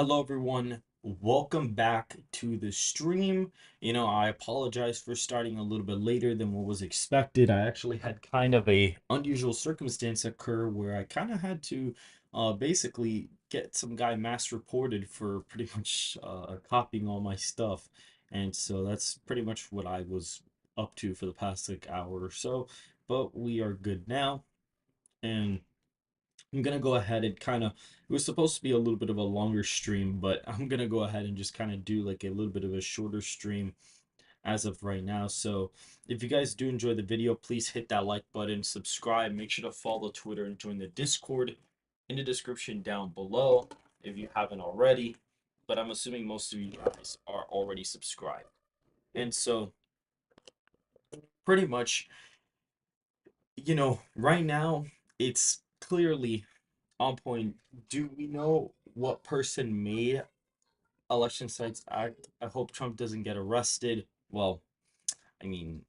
Hello, everyone. Welcome back to the stream. I apologize for starting a little bit later than what was expected. I actually had kind of a unusual circumstance occur where I kind of had to basically get some guy mass reported for pretty much copying all my stuff. And so that's pretty much what I was up to for the past like hour or so. But we are good now. And I'm gonna go ahead and it was supposed to be a little bit of a longer stream, but I'm gonna go ahead and just kind of do like a little bit of a shorter stream as of right now. So if you guys do enjoy the video, please hit that like button, subscribe, make sure to follow Twitter and join the Discord in the description down below if you haven't already. But I'm assuming most of you guys are already subscribed. And so pretty much, right now it's clearly on point. Do we know what person made Election Sites Act? I hope Trump doesn't get arrested. Well, I mean,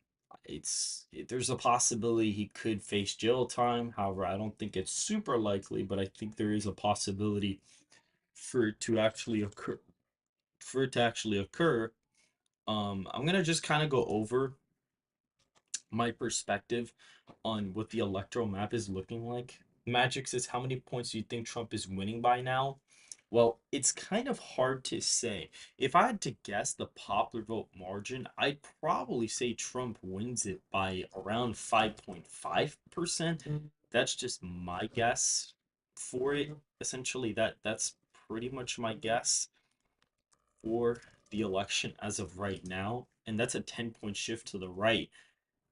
there's a possibility he could face jail time. However, I don't think it's super likely, but I think there is a possibility for it to actually occur. For it to actually occur, I'm gonna just kind of go over my perspective on what the electoral map is looking like. Magic says, how many points do you think Trump is winning by now? Well, it's kind of hard to say. If I had to guess the popular vote margin, I'd probably say Trump wins it by around 5.5%. That's just my guess for it. Essentially, that's pretty much my guess for the election as of right now. And that's a 10-point shift to the right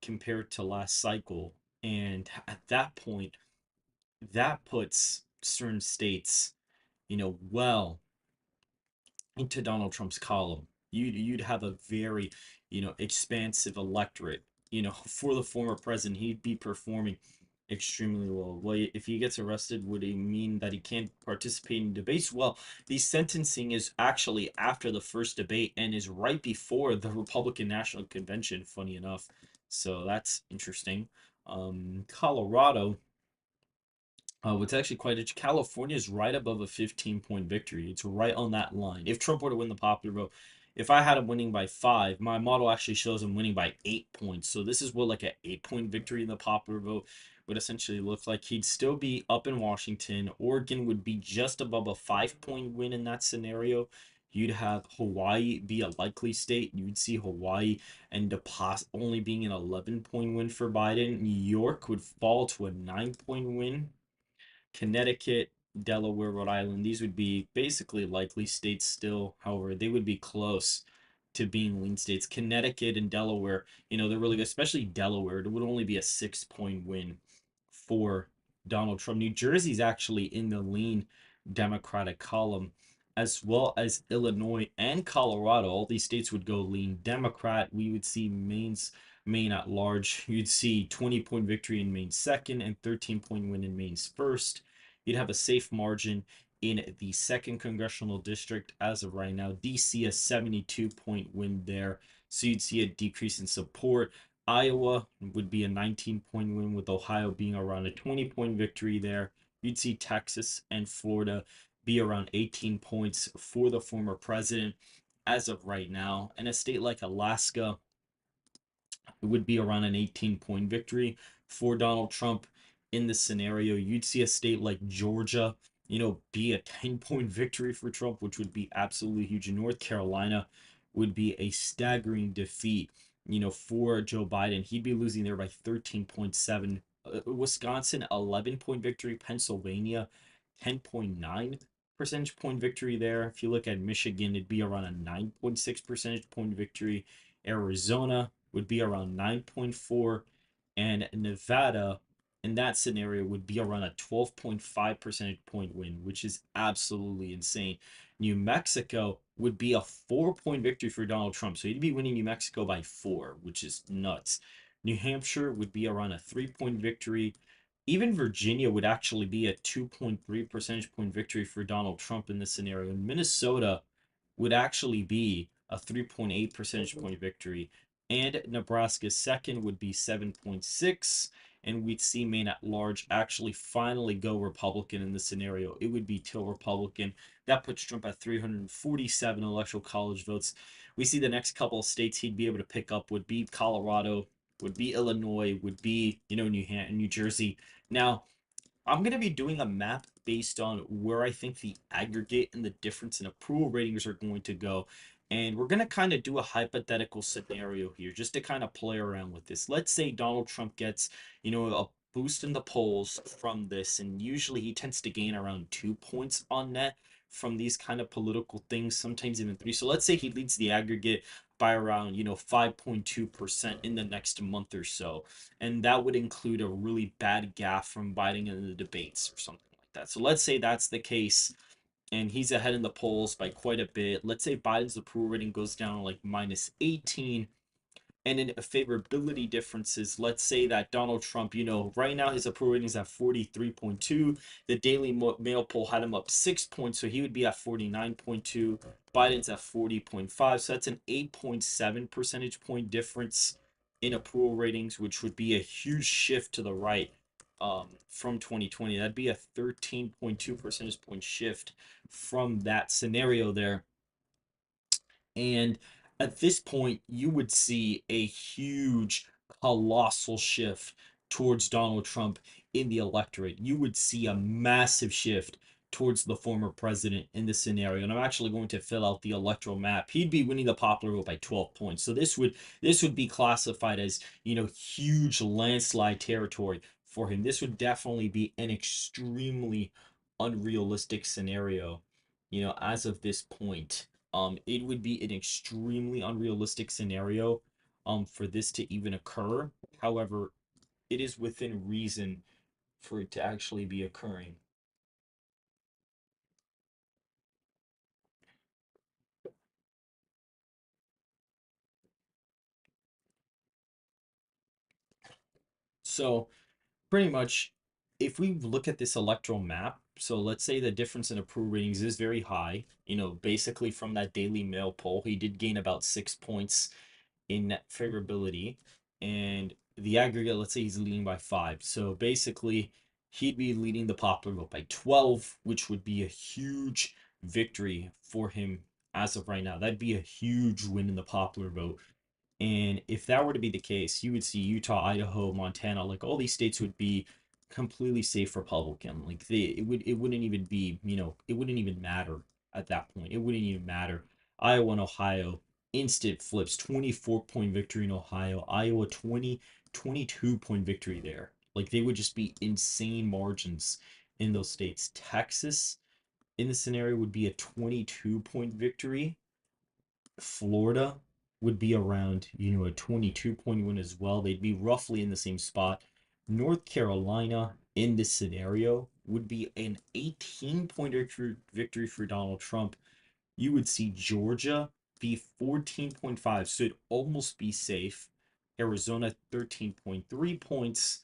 compared to last cycle. And at that point, that puts certain states, well into Donald Trump's column. You'd have a very, expansive electorate. For the former president, he'd be performing extremely well. Well, if he gets arrested, would it mean that he can't participate in debates? Well, the sentencing is actually after the first debate and is right before the Republican National Convention, funny enough. So that's interesting. Colorado, what's actually California is right above a 15-point victory. It's right on that line. If Trump were to win the popular vote, if I had him winning by 5, my model actually shows him winning by 8 points. So this is what like an 8-point victory in the popular vote would essentially look like. He'd still be up in Washington. Oregon would be just above a 5-point win in that scenario. You'd have Hawaii be a likely state. You'd see Hawaii and only being an 11-point win for Biden. New York would fall to a 9-point win. Connecticut, Delaware, Rhode Island, these would be basically likely states still. However, they would be close to being lean states. Connecticut and Delaware, they're really good, especially Delaware. It would only be a 6-point win for Donald Trump. New Jersey's actually in the lean Democratic column, as well as Illinois and Colorado. All these states would go lean Democrat. We would see Maine at large. You'd see 20-point victory in Maine's second and 13-point win in Maine's first. You'd have a safe margin in the second congressional district as of right now. DC a 72-point win there. So you'd see a decrease in support. Iowa would be a 19-point win, with Ohio being around a 20-point victory there. You'd see Texas and Florida be around 18 points for the former president as of right now. And a state like Alaska, it would be around an 18-point victory for Donald Trump in this scenario. You'd see a state like Georgia, be a 10-point victory for Trump, which would be absolutely huge. In North Carolina would be a staggering defeat, for Joe Biden. He'd be losing there by 13.7. Wisconsin, 11-point victory. Pennsylvania, 10.9 percentage point victory there. If you look at Michigan, it'd be around a 9.6 percentage point victory. Arizona would be around 9.4, and Nevada in that scenario would be around a 12.5 percentage point win, which is absolutely insane. New Mexico would be a 4-point victory for Donald Trump. So he'd be winning New Mexico by 4, which is nuts. New Hampshire would be around a 3-point victory. Even Virginia would actually be a 2.3 percentage point victory for Donald Trump in this scenario. And Minnesota would actually be a 3.8 percentage point victory. And Nebraska's second would be 7.6. and we'd see Maine at large actually finally go Republican in this scenario. It would be till Republican. That puts Trump at 347 electoral college votes. We see the next couple of states he'd be able to pick up would be Colorado, would be Illinois, would be, New Jersey. Now, I'm going to be doing a map based on where I think the aggregate and the difference in approval ratings are going to go. And we're going to kind of do a hypothetical scenario here just to kind of play around with this. Let's say Donald Trump gets, a boost in the polls from this. And usually he tends to gain around 2 points on net from these kind of political things, sometimes even three. So let's say he leads the aggregate by around, 5.2% in the next month or so, and that would include a really bad gaffe from Biden in the debates or something like that. So let's say that's the case, and he's ahead in the polls by quite a bit. Let's say Biden's approval rating goes down like minus 18, and in favorability differences, let's say that Donald Trump, right now his approval rating is at 43.2. The Daily Mail poll had him up 6 points, so he would be at 49.2. Biden's at 40.5, so that's an 8.7 percentage point difference in approval ratings, which would be a huge shift to the right from 2020. That'd be a 13.2 percentage point shift from that scenario there. And at this point, you would see a huge, colossal shift towards Donald Trump in the electorate. You would see a massive shift towards the former president in this scenario. And I'm actually going to fill out the electoral map. He'd be winning the popular vote by 12 points. So this would be classified as, huge landslide territory for him. This would definitely be an extremely unrealistic scenario, as of this point. It would be an extremely unrealistic scenario for this to even occur. However, it is within reason for it to actually be occurring. So pretty much, if we look at this electoral map, so let's say the difference in approval ratings is very high, basically from that Daily Mail poll, he did gain about 6 points in net favorability, and the aggregate, let's say he's leading by 5. So basically, he'd be leading the popular vote by 12, which would be a huge victory for him as of right now. That'd be a huge win in the popular vote. And if that were to be the case, you would see Utah, Idaho, Montana, like all these states would be completely safe Republican. Like it wouldn't even be, it wouldn't even matter at that point. It wouldn't even matter. Iowa and Ohio, instant flips, 24-point victory in Ohio. Iowa 22-point victory there. Like they would just be insane margins in those states. Texas in the scenario would be a 22-point victory. Florida would be around, a 22-point win as well. They'd be roughly in the same spot. North Carolina in this scenario would be an 18-point victory for Donald Trump. You would see Georgia be 14.5, so it'd almost be safe. Arizona 13.3 points.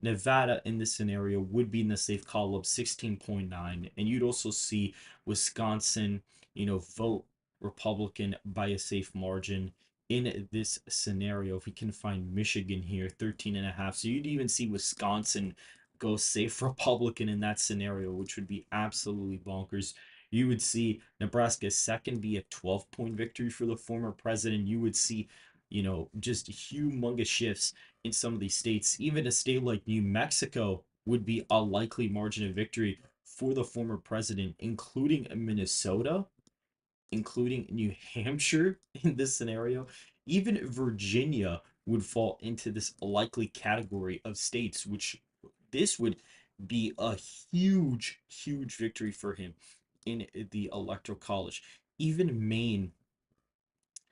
Nevada in this scenario would be in the safe column 16.9, and you'd also see Wisconsin, vote Republican by a safe margin in this scenario. If we can find Michigan here, 13.5. So you'd even see Wisconsin go safe Republican in that scenario, which would be absolutely bonkers. You would see Nebraska second be a 12-point victory for the former president. You would see, just humongous shifts in some of these states. Even a state like New Mexico would be a likely margin of victory for the former president, including Minnesota, including New Hampshire in this scenario. Even Virginia would fall into this likely category of states, which this would be a huge, huge victory for him in the electoral college. Even Maine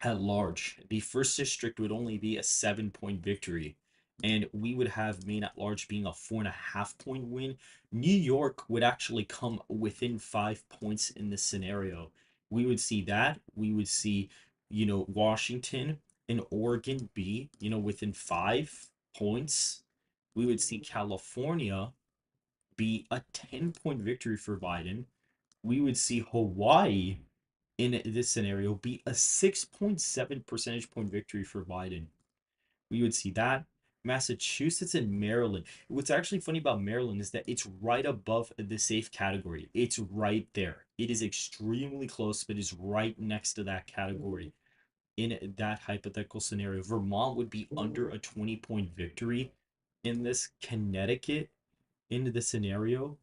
at large, the first district would only be a 7-point victory, and we would have Maine at large being a 4.5-point win. New York would actually come within 5 points in this scenario. We would see that. We would see, Washington and Oregon be, within 5 points. We would see California be a 10-point victory for Biden. We would see Hawaii in this scenario be a 6.7 percentage point victory for Biden. We would see that. Massachusetts and Maryland. What's actually funny about Maryland is that it's right above the safe category. It's right there. It is extremely close, but is right next to that category. In that hypothetical scenario, Vermont would be under a 20-point victory in this. Connecticut, in the scenario,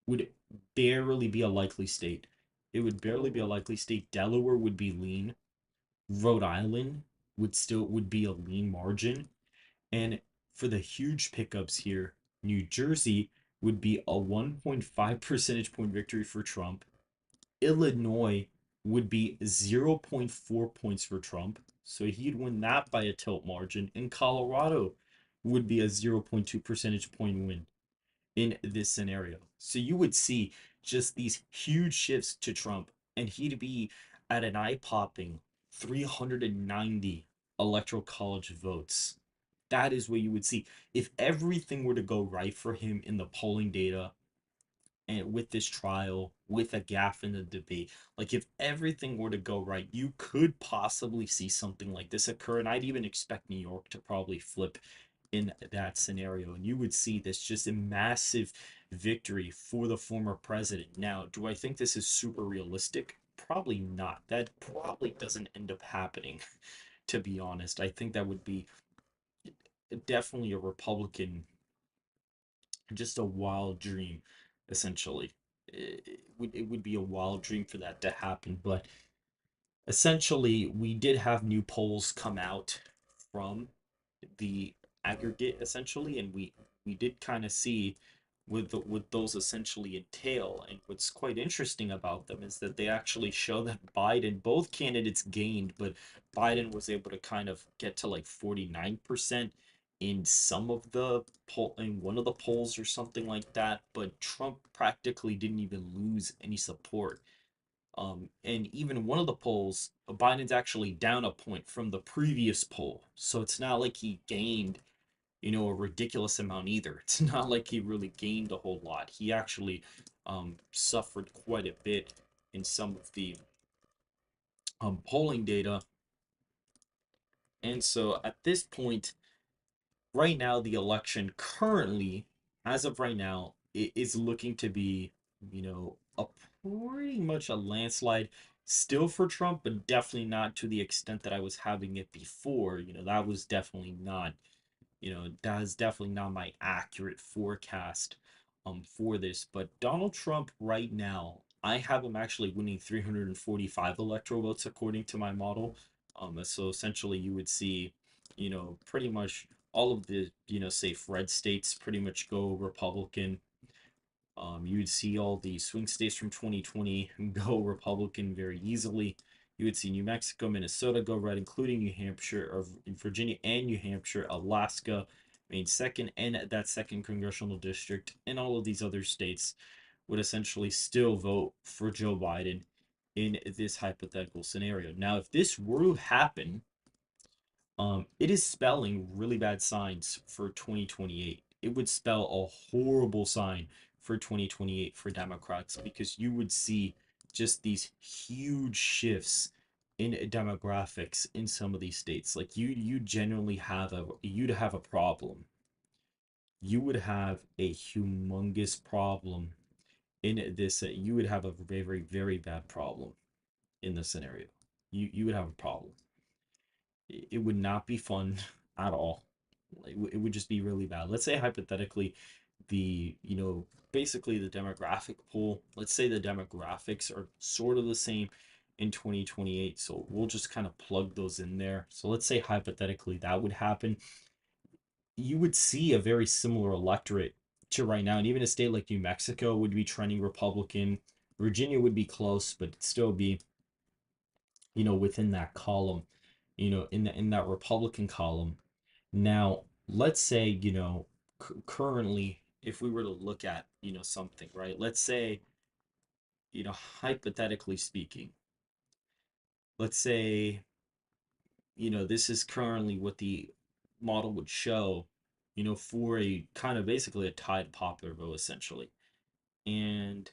would barely be a likely state. It would barely be a likely state. Delaware would be lean. Rhode Island would be a lean margin. And for the huge pickups here, New Jersey would be a 1.5 percentage point victory for Trump. Illinois would be zero point 0.4 points for Trump. So he'd win that by a tilt margin. And Colorado would be a zero point 0.2 percentage point win in this scenario. So you would see just these huge shifts to Trump, and he'd be at an eye popping 390 electoral college votes. That is what you would see. If everything were to go right for him in the polling data and with this trial, with a gaffe in the debate, like if everything were to go right, you could possibly see something like this occur. And I'd even expect New York to probably flip in that scenario, and you would see this just a massive victory for the former president. Now, do I think this is super realistic? Probably not. That probably doesn't end up happening, to be honest. I think that would be definitely a Republican, just a wild dream, essentially. It would be a wild dream for that to happen, but essentially, we did have new polls come out from the aggregate essentially, and we did kind of see what those essentially entail. And what's quite interesting about them is that they actually show that Biden, both candidates gained, but Biden was able to kind of get to like 49% in some of the poll, in one of the polls or something like that, but Trump practically didn't even lose any support. And even one of the polls, Biden's actually down a point from the previous poll. So it's not like he gained, a ridiculous amount either. It's not like he really gained a whole lot. He actually suffered quite a bit in some of the polling data. And so at this point, right now, the election currently, as of right now, it is looking to be, a pretty much a landslide still for Trump, but definitely not to the extent that I was having it before. That was definitely not, that is definitely not my accurate forecast for this. But Donald Trump right now, I have him actually winning 345 electoral votes according to my model. So essentially you would see, pretty much all of the, safe red states pretty much go Republican. You would see all the swing states from 2020 go Republican very easily. You would see New Mexico, Minnesota go red, including New Hampshire, or Virginia and New Hampshire, Alaska, Maine second, and that second congressional district, and all of these other states would essentially still vote for Joe Biden in this hypothetical scenario. Now, if this were to happen, it is spelling really bad signs for 2028. It would spell a horrible sign for 2028 for Democrats, because you would see just these huge shifts in demographics in some of these states. Like you genuinely you'd have a problem. You would have a humongous problem in this. You would have a very, very, very bad problem in this scenario. You would have a problem. It would not be fun at all. It would just be really bad. Let's say hypothetically, the basically the demographic pool. Let's say the demographics are sort of the same in 2028. So we'll just kind of plug those in there. So let's say hypothetically that would happen. You would see a very similar electorate to right now, and even a state like New Mexico would be trending Republican. Virginia would be close, but it'd still be within that column, in that Republican column. Now, let's say, currently, if we were to look at, something, right? Let's say, hypothetically speaking, let's say, this is currently what the model would show, for a kind of basically a tied popular vote, essentially. And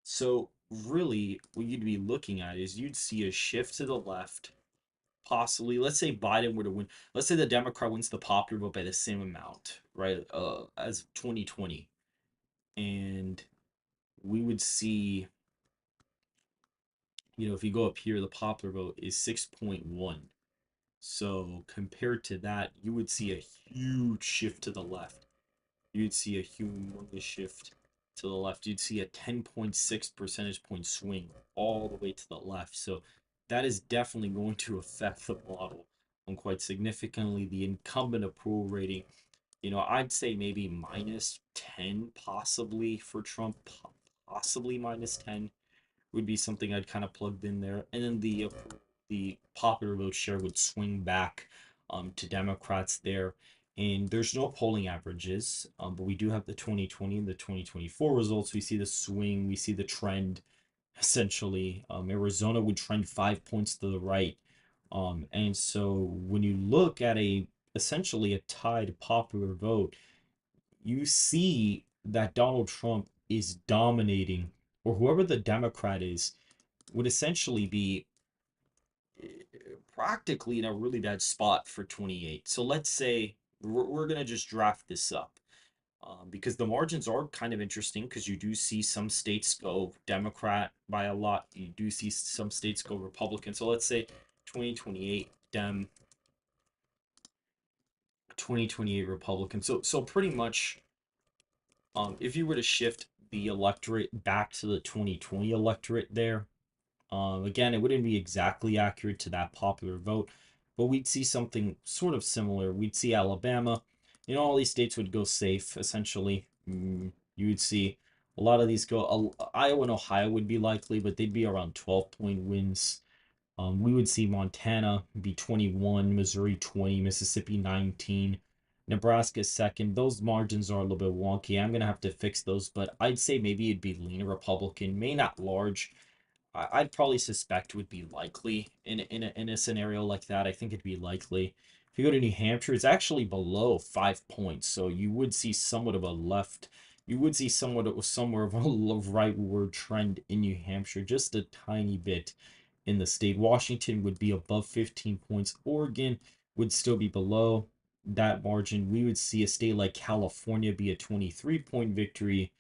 so, really, what you'd be looking at is you'd see a shift to the left possibly, let's say Biden were to win, let's say the Democrat wins the popular vote by the same amount, right? As 2020. And we would see, if you go up here, the popular vote is 6.1. So compared to that, you would see a huge shift to the left. You'd see a humongous shift to the left. You'd see a 10.6 percentage point swing all the way to the left. So that is definitely going to affect the model quite significantly. The incumbent approval rating, I'd say maybe minus 10 possibly for Trump, possibly minus 10 would be something I'd kind of plugged in there. And then the popular vote share would swing back to Democrats there. And there's no polling averages, but we do have the 2020 and the 2024 results. We see the swing, we see the trend essentially. Arizona would trend 5 points to the right. And so when you look at essentially a tied popular vote, you see that Donald Trump is dominating, or whoever the Democrat is, would essentially be practically in a really bad spot for 28. So let's say we're going to just draft this up because the margins are kind of interesting because you do see some states go Democrat by a lot. You do see some states go Republican. So let's say 2028 Dem, 2028 Republican. So pretty much if you were to shift the electorate back to the 2020 electorate there, again, it wouldn't be exactly accurate to that popular vote, but we'd see something sort of similar. We'd see Alabama, all these states would go safe, essentially. You would see a lot of these go, Iowa and Ohio would be likely, but they'd be around 12-point wins. We would see Montana be 21, Missouri 20, Mississippi 19, Nebraska second. Those margins are a little bit wonky. I'm going to have to fix those, but I'd say maybe it'd be lean Republican, may not large. I'd probably suspect would be likely in a scenario like that. I think it'd be likely. If you go to New Hampshire, it's actually below 5 points, so you would see somewhat of a left. You would see somewhere of a rightward trend in New Hampshire, just a tiny bit in the state. Washington would be above 15 points. Oregon would still be below that margin. We would see a state like California be a 23-point victory.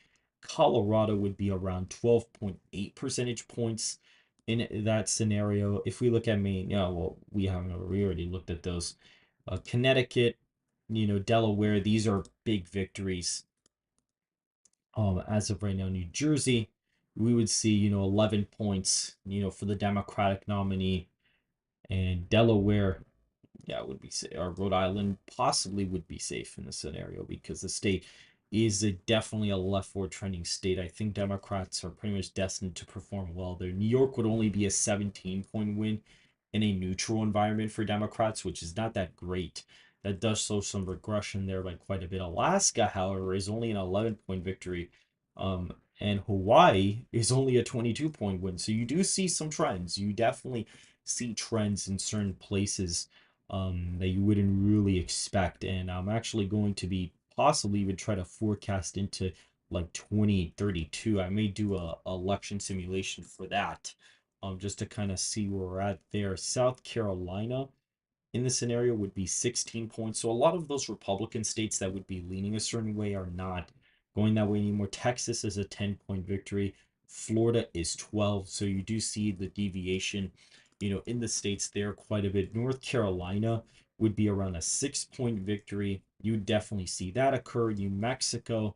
Colorado would be around 12.8 percentage points in that scenario. If we look at Maine, yeah, well, we already looked at those. Connecticut, Delaware, these are big victories. As of right now, New Jersey, we would see, 11 points, for the Democratic nominee, and Delaware, yeah, would be safe. Or Rhode Island possibly would be safe in this scenario because the state is definitely a leftward trending state. I think Democrats are pretty much destined to perform well there. New York would only be a 17-point win in a neutral environment for Democrats, which is not that great. That does show some regression there by quite a bit. Alaska, however, is only an 11-point victory. And Hawaii is only a 22-point win. So you do see some trends. You definitely see trends in certain places that you wouldn't really expect. And I'm actually going to be possibly even try to forecast into like 2032. I may do a election simulation for that, just to kind of see where we're at there. South Carolina in the scenario would be 16 points. So a lot of those Republican states that would be leaning a certain way are not going that way anymore. Texas is a 10-point victory. Florida is 12. So you do see the deviation, in the states there quite a bit. North Carolina would be around a 6-point victory. You would definitely see that occur. New Mexico,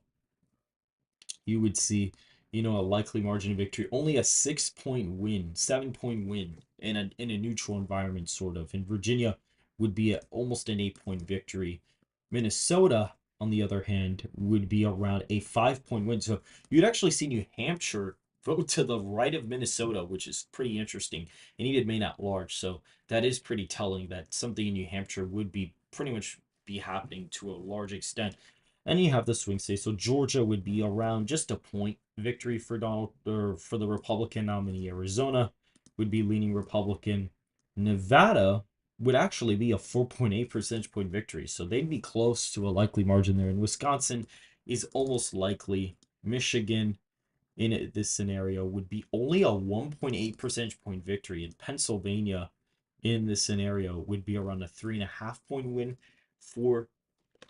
you would see, a likely margin of victory. Only a 6-point win, 7-point win in a neutral environment, sort of. In Virginia would be almost an 8-point victory. Minnesota, on the other hand, would be around a 5-point win. So you'd actually see New Hampshire vote to the right of Minnesota, which is pretty interesting. And he did may not large, so that is pretty telling that something in New Hampshire would be pretty much be happening to a large extent. And you have the swing state. So Georgia would be around just a point victory for Donald or for the Republican nominee. Arizona would be leaning Republican. Nevada would actually be a 4.8 percentage point victory. So they'd be close to a likely margin there. And Wisconsin is almost likely. Michigan in this scenario would be only a 1.8 percentage point victory. In Pennsylvania, in this scenario would be around a 3.5 point win for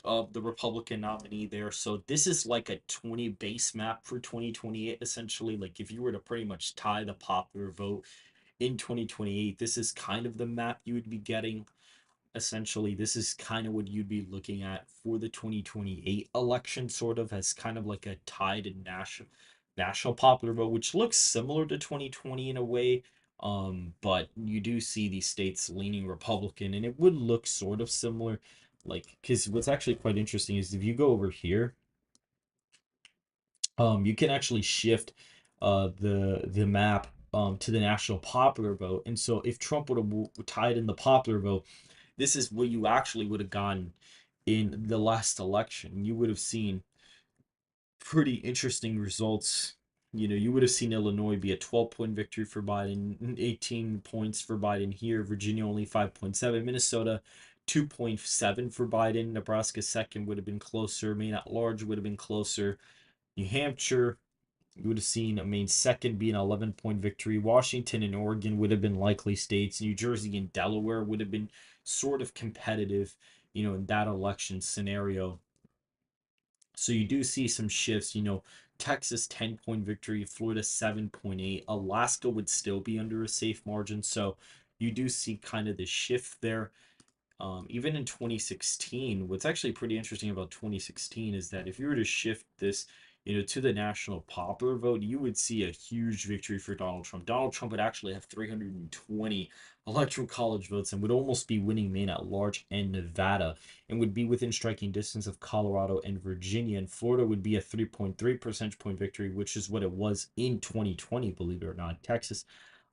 the Republican nominee there. So this is like a 20 base map for 2028, essentially. Like if you were to pretty much tie the popular vote in 2028, this is kind of the map you would be getting. Essentially, this is kind of what you'd be looking at for the 2028 election, sort of as kind of like a tied national popular vote, which looks similar to 2020 in a way. But you do see these states leaning Republican, and it would look sort of similar. Like, because what's actually quite interesting is if you go over here, you can actually shift the map to the national popular vote. And so if Trump would have tied in the popular vote, this is where you actually would have gone in the last election. You would have seen pretty interesting results. You know, you would have seen Illinois be a 12-point victory for Biden, 18 points for Biden here, Virginia only 5.7, Minnesota 2.7 for Biden, Nebraska second would have been closer, Maine at large would have been closer, New Hampshire, you would have seen Maine second be an 11-point victory. Washington and Oregon would have been likely states. New Jersey and Delaware would have been sort of competitive, in that election scenario. So you do see some shifts, Texas 10-point victory, Florida 7.8, Alaska would still be under a safe margin. So you do see kind of the shift there. Even in 2016, what's actually pretty interesting about 2016 is that if you were to shift this, to the national popular vote, you would see a huge victory for Donald Trump. Donald Trump would actually have 320 electoral college votes and would almost be winning Maine at large and Nevada, and would be within striking distance of Colorado and Virginia. And Florida would be a 3.3 percentage point victory, which is what it was in 2020, believe it or not. Texas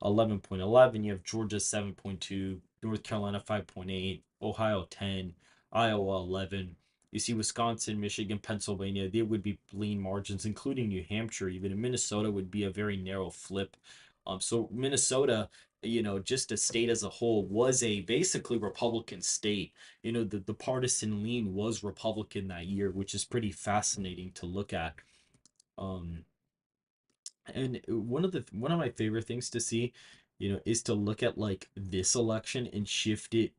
11.11. You have Georgia 7.2, North Carolina 5.8, Ohio 10, Iowa 11. You see Wisconsin, Michigan, Pennsylvania, they would be lean margins, including New Hampshire. Even in Minnesota would be a very narrow flip. So Minnesota, just a state as a whole was a basically Republican state. The partisan lean was Republican that year, which is pretty fascinating to look at. Um, and one of my favorite things to see, is to look at like this election and shift it,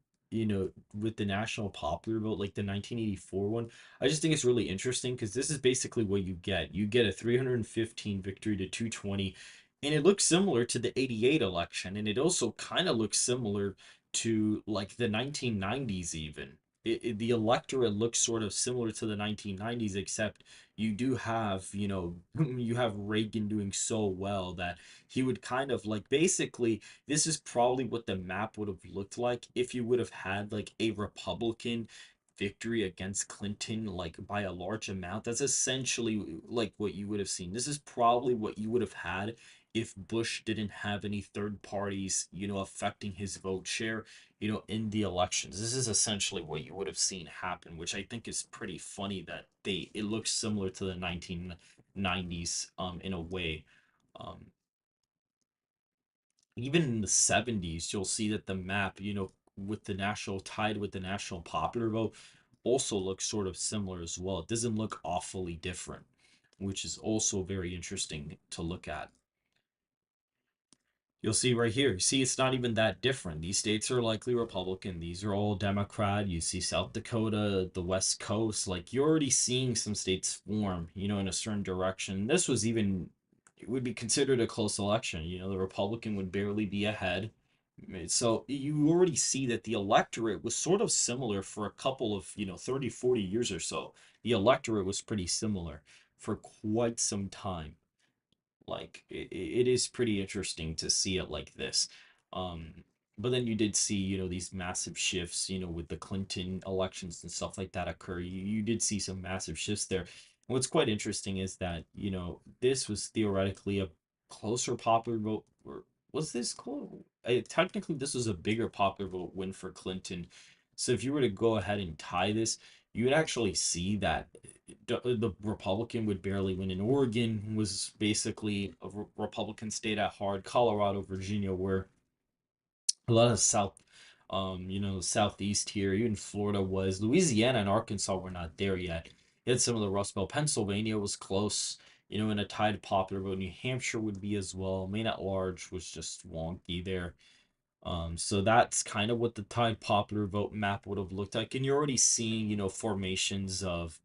with the national popular vote, like the 1984 one. I just think it's really interesting because this is basically what you get. You get a 315 victory to 220, and it looks similar to the 88 election, and it also kind of looks similar to like the 1990s even. The electorate looks sort of similar to the 1990s, except you do have, you have Reagan doing so well that he would kind of like basically this is probably what the map would have looked like if you would have had like a Republican victory against Clinton like by a large amount. That's essentially like what you would have seen. This is probably what you would have had if Bush didn't have any third parties, affecting his vote share, in the elections. This is essentially what you would have seen happen, which I think is pretty funny that it looks similar to the 1990s in a way. Um, Even in the 70s, you'll see that the map, with the national tied with the national popular vote also looks sort of similar as well. It doesn't look awfully different, which is also very interesting to look at. You'll see right here. You see, it's not even that different. These states are likely Republican. These are all Democrat. You see South Dakota, the West Coast. Like you're already seeing some states form, in a certain direction. This was even, it would be considered a close election. The Republican would barely be ahead. So you already see that the electorate was sort of similar for a couple of, 30, 40 years or so. The electorate was pretty similar for quite some time. Like it is pretty interesting to see it like this. um but then you did see, these massive shifts, with the Clinton elections and stuff like that occur. You did see some massive shifts there. And what's quite interesting is that, this was theoretically a closer popular vote, or was this close? Technically this was a bigger popular vote win for Clinton. So if you were to go ahead and tie this, you would actually see that the Republican would barely win. In Oregon was basically a Republican state at heart. Colorado, Virginia were a lot of southeast here. Even Florida was. Louisiana and Arkansas were not there yet. You had some of the Rust Belt. Pennsylvania was close, in a tied popular vote. New Hampshire would be as well. Maine at large was just wonky there. So that's kind of what the Tide popular vote map would have looked like. And you're already seeing, formations of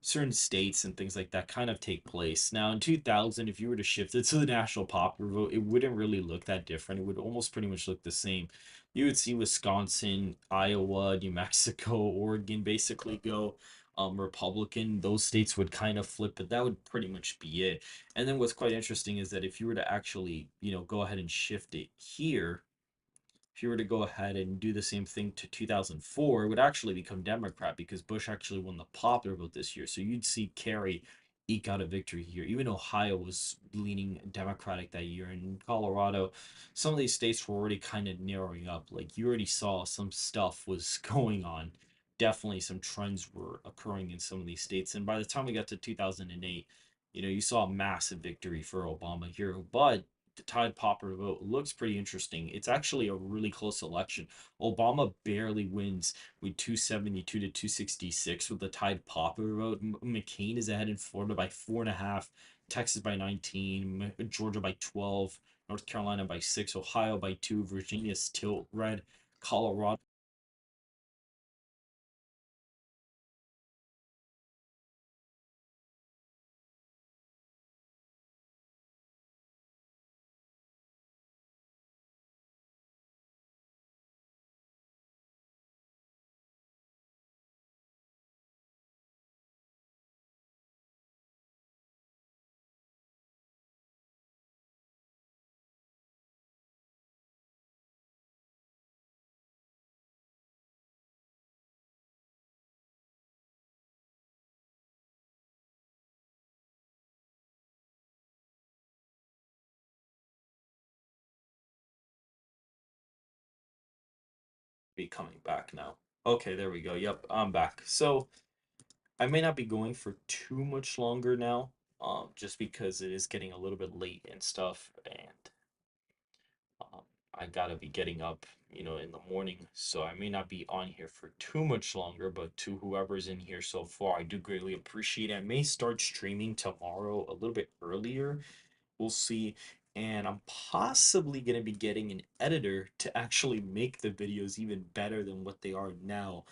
certain states and things like that kind of take place. Now, in 2000, if you were to shift it to the national popular vote, it wouldn't really look that different. It would almost pretty much look the same. You would see Wisconsin, Iowa, New Mexico, Oregon basically go Republican. Those states would kind of flip, but that would pretty much be it. And then what's quite interesting is that if you were to actually, go ahead and shift it here, if you were to go ahead and do the same thing to 2004, it would actually become Democrat because Bush actually won the popular vote this year. So you'd see Kerry eke out a victory here. Even Ohio was leaning Democratic that year. And in Colorado, some of these states were already kind of narrowing up. Like you already saw some stuff was going on. Definitely some trends were occurring in some of these states. And by the time we got to 2008, you saw a massive victory for Obama here. But the Tide popular vote looks pretty interesting. It's actually a really close election. Obama barely wins with 272 to 266 with the Tide popular vote. McCain is ahead in Florida by 4.5, Texas by 19, Georgia by 12, North Carolina by 6, Ohio by 2, Virginia's still red, Colorado be coming back now. Okay, there we go. Yep, I'm back. So I may not be going for too much longer now, just because it is getting a little bit late and stuff, and um, I gotta be getting up, in the morning, so I may not be on here for too much longer. But to whoever's in here so far, I do greatly appreciate it. I may start streaming tomorrow a little bit earlier, we'll see. And I'm possibly going to be getting an editor to actually make the videos even better than what they are now,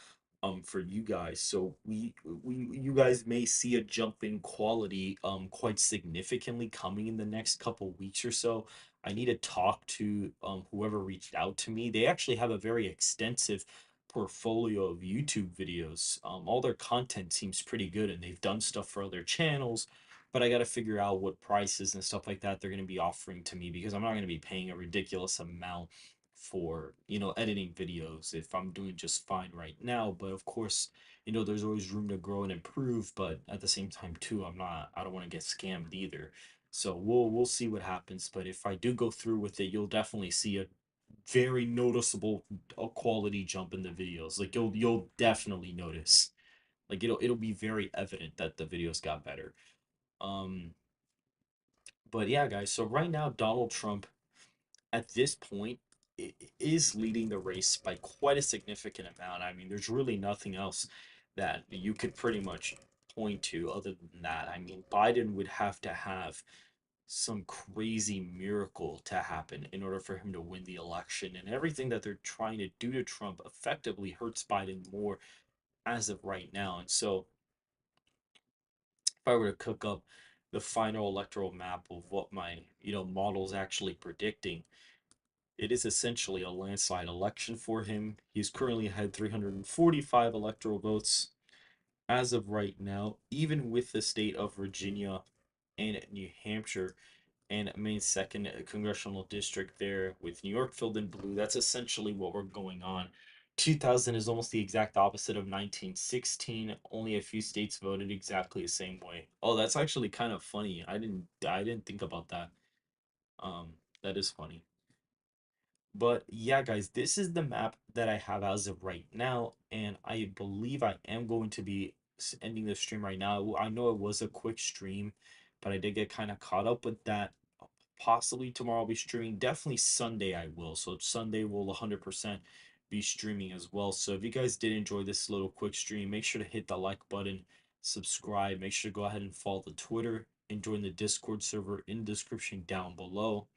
for you guys. So you guys may see a jump in quality quite significantly coming in the next couple weeks or so. I need to talk to whoever reached out to me. They actually have a very extensive portfolio of YouTube videos. All their content seems pretty good, and they've done stuff for other channels, but I got to figure out what prices and stuff like that they're going to be offering to me, because I'm not going to be paying a ridiculous amount for, editing videos if I'm doing just fine right now. But of course, there's always room to grow and improve, but at the same time too, I don't want to get scammed either. So we'll see what happens, but if I do go through with it, you'll definitely see a very noticeable quality jump in the videos. Like you'll definitely notice. Like it'll be very evident that the videos got better. Um, but yeah, guys. So right now, Donald Trump at this point is leading the race by quite a significant amount. I mean, there's really nothing else that you could pretty much point to other than that. I mean, Biden would have to have some crazy miracle to happen in order for him to win the election. And everything that they're trying to do to Trump effectively hurts Biden more as of right now. And so if I were to cook up the final electoral map of what my, model's actually predicting, it is essentially a landslide election for him. He's currently had 345 electoral votes as of right now, even with the state of Virginia and New Hampshire and Maine's second congressional district there with New York filled in blue. That's essentially what we're going on. 2000 is almost the exact opposite of 1916. Only a few states voted exactly the same way. Oh, that's actually kind of funny. I didn't think about that. Um, that is funny. But yeah, guys, this is the map that I have as of right now, and I believe I am going to be ending the stream right now. I know it was a quick stream, but I did get kind of caught up with that. Possibly tomorrow I'll be streaming. Definitely Sunday I will. So Sunday will 100% be streaming as well. So if you guys did enjoy this little quick stream, make sure to hit the like button, subscribe, make sure to go ahead and follow the Twitter and join the Discord server in the description down below.